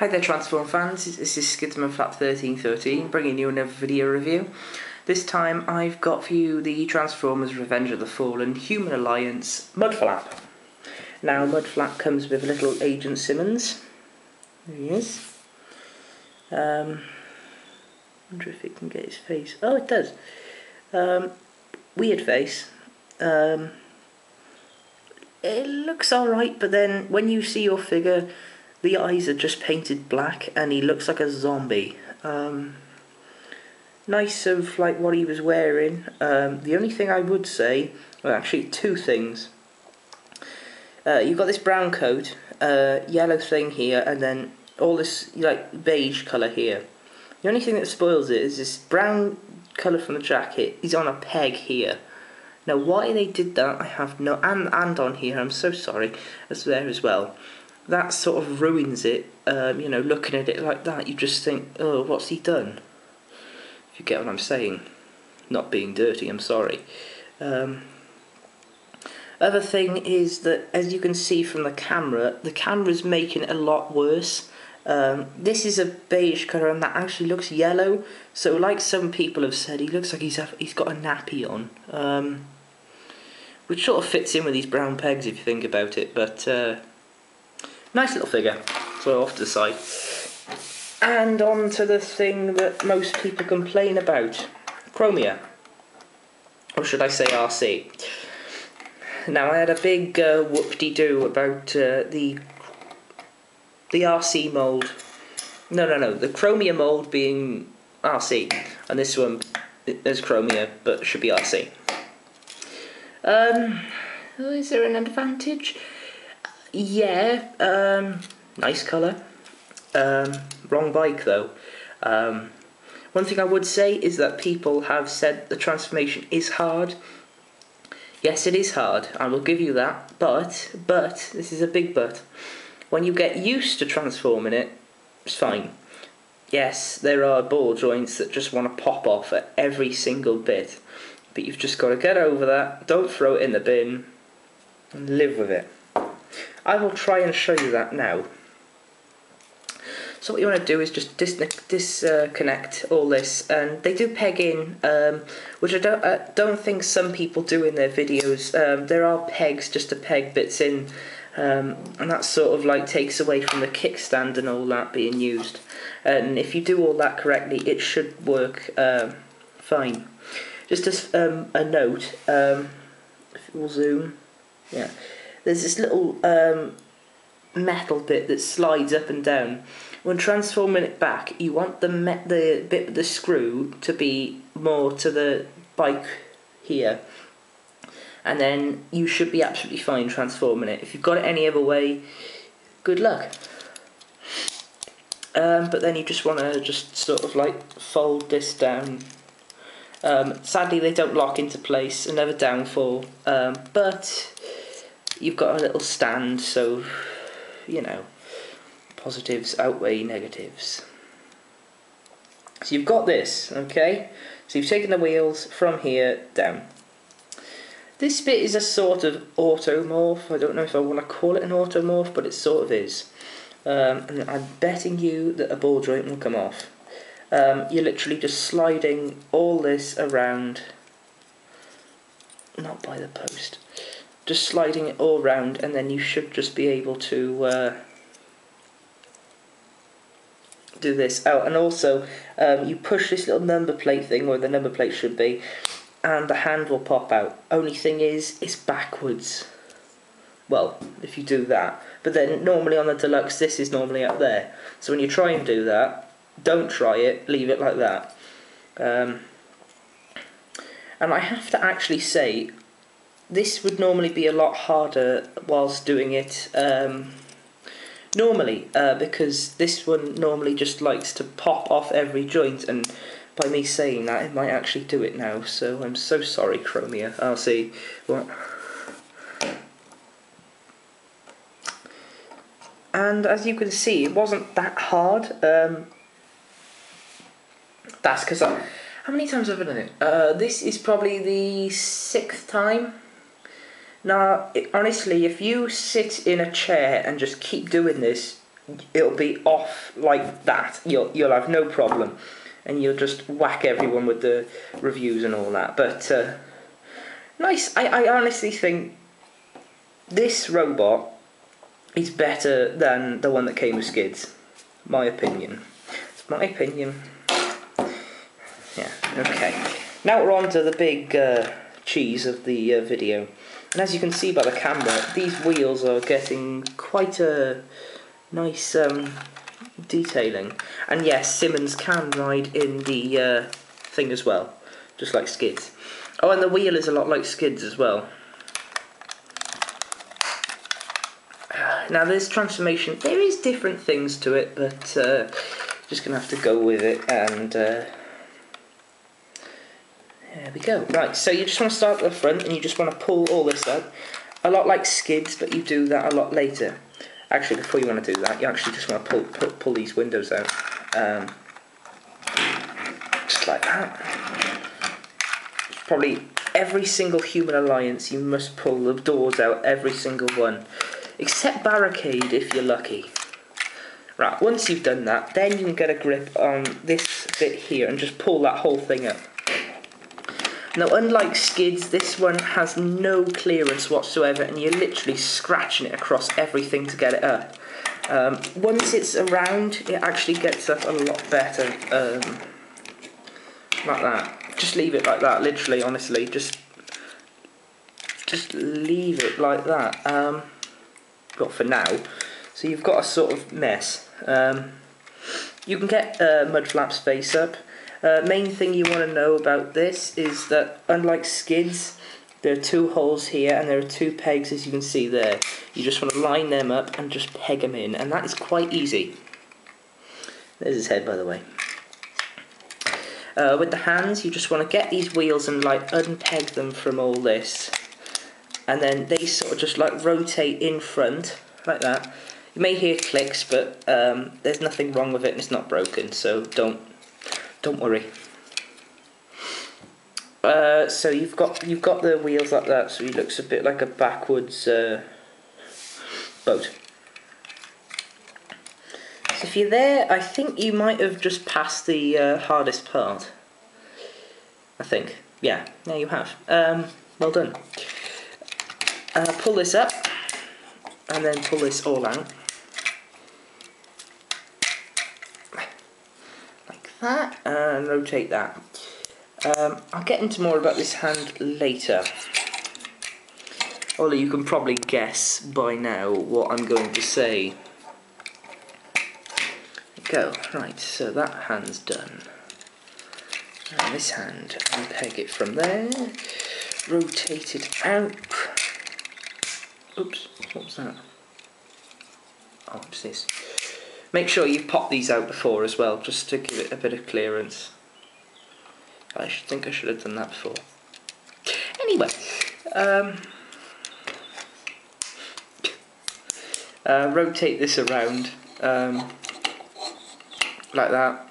Hi there Transform fans, this is mudflap 1313 bringing you another video review. This time I've got for you the Transformers Revenge of the Fallen Human Alliance mudflap. Now mudflap comes with a little Agent Simmons. There he is. Wonder if it can get his face. Oh, it does. Weird face. It looks alright, but then when you see your figure, the eyes are just painted black and he looks like a zombie. Nice of like what he was wearing. The only thing I would say, well actually two things. You've got this brown coat, yellow thing here, and then all this like beige colour here. The only thing that spoils it is this brown colour from the jacket is on a peg here. Now why they did that I have no, and on here, I'm so sorry, that's there as well. That sort of ruins it, you know, looking at it like that, you just think, oh, what's he done? If you get what I'm saying. Not being dirty, I'm sorry. Other thing is that, as you can see from the camera's making it a lot worse. This is a beige colour and that actually looks yellow, so like some people have said, he looks like he's got a nappy on. Which sort of fits in with these brown pegs if you think about it, but nice little figure, so off to the side. And on to the thing that most people complain about, Chromia. Or should I say RC. Now I had a big whoop-de-doo about the RC mould. No, the Chromia mould being RC. And this one, there's Chromia, but it should be RC. Is there an advantage? Yeah, nice colour. Wrong bike though. One thing I would say is that people have said the transformation is hard. Yes, it is hard, I will give you that, but, this is a big but. When you get used to transforming it, it's fine. Yes, there are ball joints that just want to pop off at every single bit, but you've just got to get over that, don't throw it in the bin, and live with it. I will try and show you that now. So what you want to do is just disconnect all this, and they do peg in, which I don't think some people do in their videos. There are pegs just to peg bits in, and that sort of like takes away from the kickstand and all that being used. And if you do all that correctly, it should work fine. Just as a note, if we'll zoom, yeah, there's this little metal bit that slides up and down. When transforming it back, you want the bit of the screw to be more to the bike here, and then you should be absolutely fine transforming it. If you've got it any other way, good luck. But then you just want to just sort of like fold this down. Sadly they don't lock into place, another downfall, but you've got a little stand, so you know, positives outweigh negatives. So you've got this, okay? So you've taken the wheels from here down. This bit is a sort of automorph. I don't know if I want to call it an automorph, but it sort of is. And I'm betting you that a ball joint will come off. You're literally just sliding all this around, not by the post, just sliding it all around, and then you should just be able to do this out. And also you push this little number plate thing where the number plate should be, and the hand will pop out. Only thing is, it's backwards. Well, if you do that, but then normally on the deluxe this is normally up there, so when you try and do that, don't try it, leave it like that. And I have to actually say, this would normally be a lot harder whilst doing it normally, because this one normally just likes to pop off every joint, and by me saying that, it might actually do it now, so I'm so sorry, Chromia. I'll see what. And as you can see, it wasn't that hard. That's because how many times have I done it? This is probably the 6th time. Now, honestly, if you sit in a chair and just keep doing this, it'll be off like that. You'll have no problem, and you'll just whack everyone with the reviews and all that. But nice. I honestly think this robot is better than the one that came with skids. My opinion. It's my opinion. Yeah. Okay. Now we're on to the big cheese of the video. And as you can see by the camera, these wheels are getting quite a nice detailing. And yes, Simmons can ride in the thing as well, just like skids. Oh, and the wheel is a lot like skids as well. Now this transformation, there is different things to it, but just going to have to go with it, and there we go. Right, so you just want to start at the front and you just want to pull all this up. A lot like skids, but you do that a lot later. Actually, before you want to do that, you actually just want to pull these windows out. Just like that. Probably every single Human Alliance, you must pull the doors out, every single one. Except Barricade, if you're lucky. Right, once you've done that, then you can get a grip on this bit here and just pull that whole thing up. Now, unlike skids, this one has no clearance whatsoever, and you're literally scratching it across everything to get it up. Once it's around, it actually gets up a lot better, like that. Just leave it like that, literally, honestly, just leave it like that. Got for now. So you've got a sort of mess. You can get mudflap's face up. Main thing you want to know about this is that, unlike skids, there are two holes here and there are two pegs, as you can see there. You just want to line them up and just peg them in, and that is quite easy. There's his head, by the way. With the hands, you just want to get these wheels and like unpeg them from all this, and then they sort of just like rotate in front like that. You may hear clicks, but there's nothing wrong with it and it's not broken, so don't worry. So you've got the wheels like that, so it looks a bit like a backwards boat. So if you're there, I think you might have just passed the hardest part. I think, yeah, you have. Well done. Pull this up, and then pull this all out. That, and rotate that. I'll get into more about this hand later. Although you can probably guess by now what I'm going to say. Go. Right, so that hand's done. And this hand, unpeg it from there. Rotate it out. Oops, what was that? Oh, what's this? Make sure you pop these out before as well, just to give it a bit of clearance. I think I should have done that before. Anyway, rotate this around like that,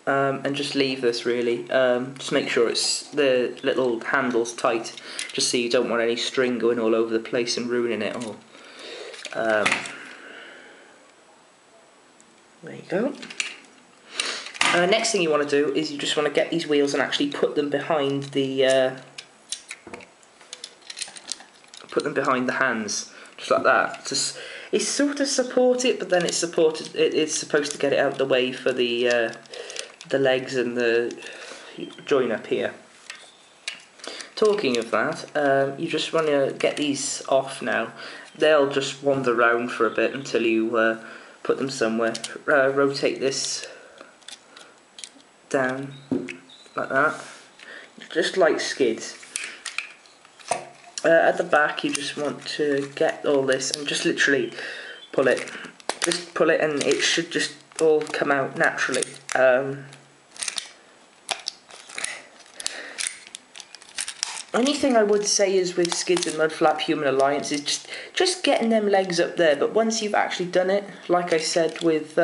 and just leave this really. Just make sure it's the little handle's tight, just so you don't want any string going all over the place and ruining it all. There you go. Next thing you want to do is you just want to get these wheels and actually put them behind the hands, just like that. It's sort of support it, but then it's supposed to get it out of the way for the legs and the join up here. Talking of that, you just want to get these off now. They'll just wander around for a bit until you put them somewhere. Rotate this down like that, just like skids. At the back, you just want to get all this and just literally pull it. Just pull it, and it should just all come out naturally. Only thing I would say is with skids and mudflap Human Alliance is just getting them legs up there, but once you've actually done it, like I said with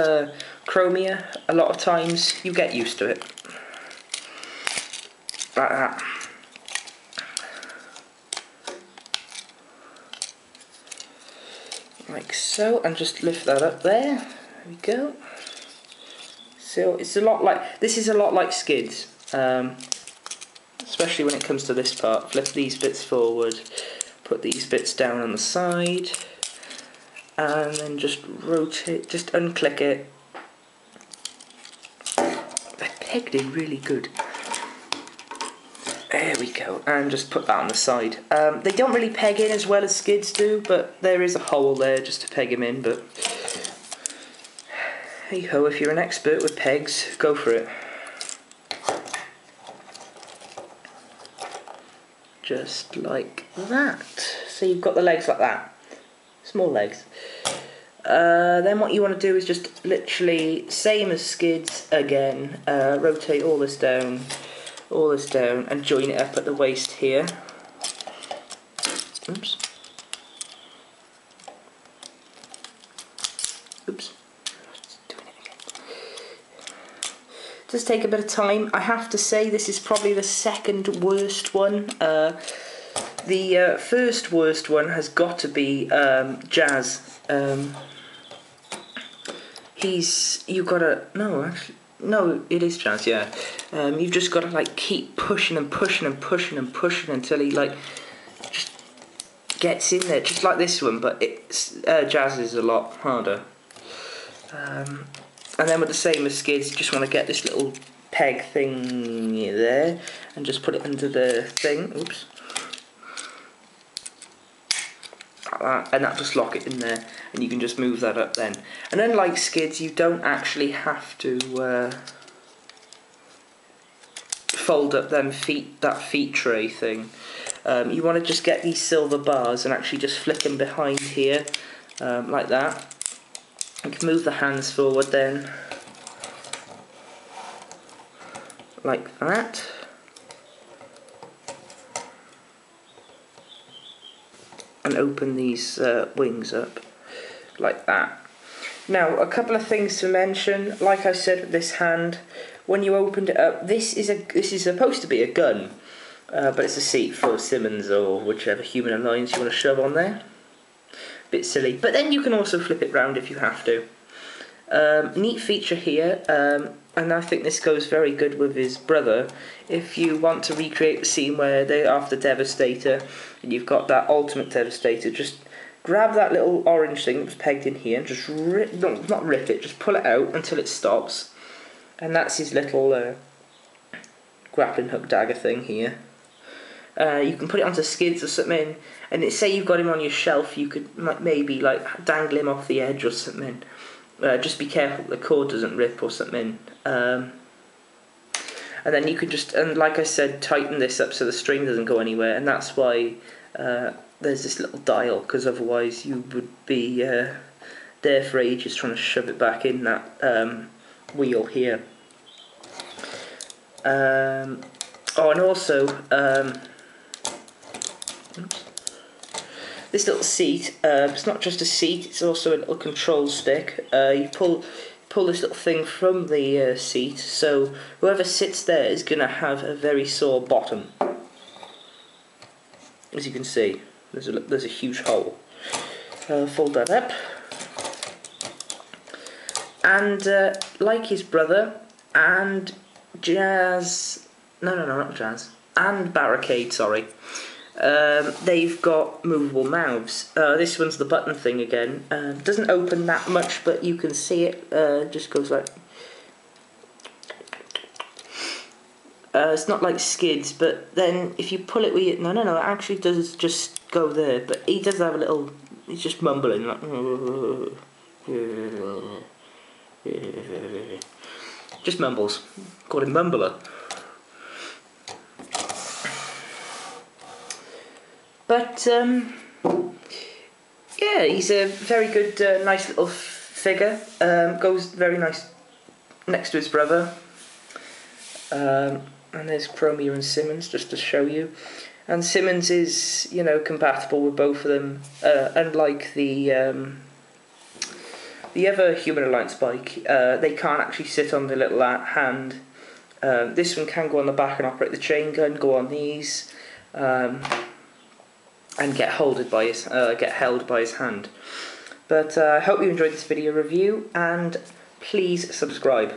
Chromia, a lot of times you get used to it. Like that. like so, and just lift that up there. There we go. So it's a lot like, this is a lot like skids, especially when it comes to this part. Flip these bits forward, put these bits down on the side, and then just rotate, just unclick it. They're pegged in really good. There we go, and just put that on the side. They don't really peg in as well as skids do, but there is a hole there just to peg them in, but hey ho, if you're an expert with pegs, go for it. Just like that. So you've got the legs like that. Small legs. Then what you want to do is just literally, same as skids again, rotate all this down, and join it up at the waist here. Oops. Oops. Doing it again. Does take a bit of time. I have to say this is probably the second worst one. The first worst one has got to be Jazz. No, it is Jazz, yeah. You've just got to like keep pushing and pushing and pushing and pushing until he like just gets in there, just like this one, but it's Jazz is a lot harder. And then with the same as skids, you just want to get this little peg thing there and just put it under the thing. Oops. Like that, and that'll just lock it in there, and you can just move that up then. And unlike skids, you don't actually have to fold up that feet tray thing. You want to just get these silver bars and actually just flick them behind here, like that. You can move the hands forward then, like that. And open these wings up like that. Now, a couple of things to mention. Like I said with this hand, when you opened it up, this is supposed to be a gun, but it's a seat for Simmons or whichever human alliance you want to shove on there. Bit silly, but then you can also flip it round if you have to. Neat feature here, and I think this goes very good with his brother. If you want to recreate the scene where they're after Devastator and you've got that ultimate Devastator, just grab that little orange thing that's pegged in here and just not rip it, just pull it out until it stops. And that's his little grappling hook dagger thing here. You can put it onto skids or something, and say you've got him on your shelf, you could maybe like dangle him off the edge or something. Just be careful the cord doesn't rip or something. And then you can just, and like I said, tighten this up so the string doesn't go anywhere, and that's why there's this little dial, because otherwise you would be there for ages trying to shove it back in that wheel here. Oh, and also, oops. This little seat, it's not just a seat, it's also a little control stick. You pull this little thing from the seat, so whoever sits there is going to have a very sore bottom. As you can see, there's a huge hole. Fold that up. And like his brother, and Jazz, not Jazz, and Barricade, sorry. They've got movable mouths. This one's the button thing again. Doesn't open that much, but you can see it. Just goes like. It's not like skids, but then if you pull it with it, no, it actually does just go there. But he does have a little. He's just mumbling like. Just mumbles. Call him Mumbler. But, yeah, he's a very good, nice little figure. Goes very nice next to his brother. And there's Chromia and Simmons, just to show you. And Simmons is, compatible with both of them. Unlike the other Human Alliance bike, they can't actually sit on the little hand. This one can go on the back and operate the chain gun, go on these. And get held by his hand. But I hope you enjoyed this video review, and please subscribe.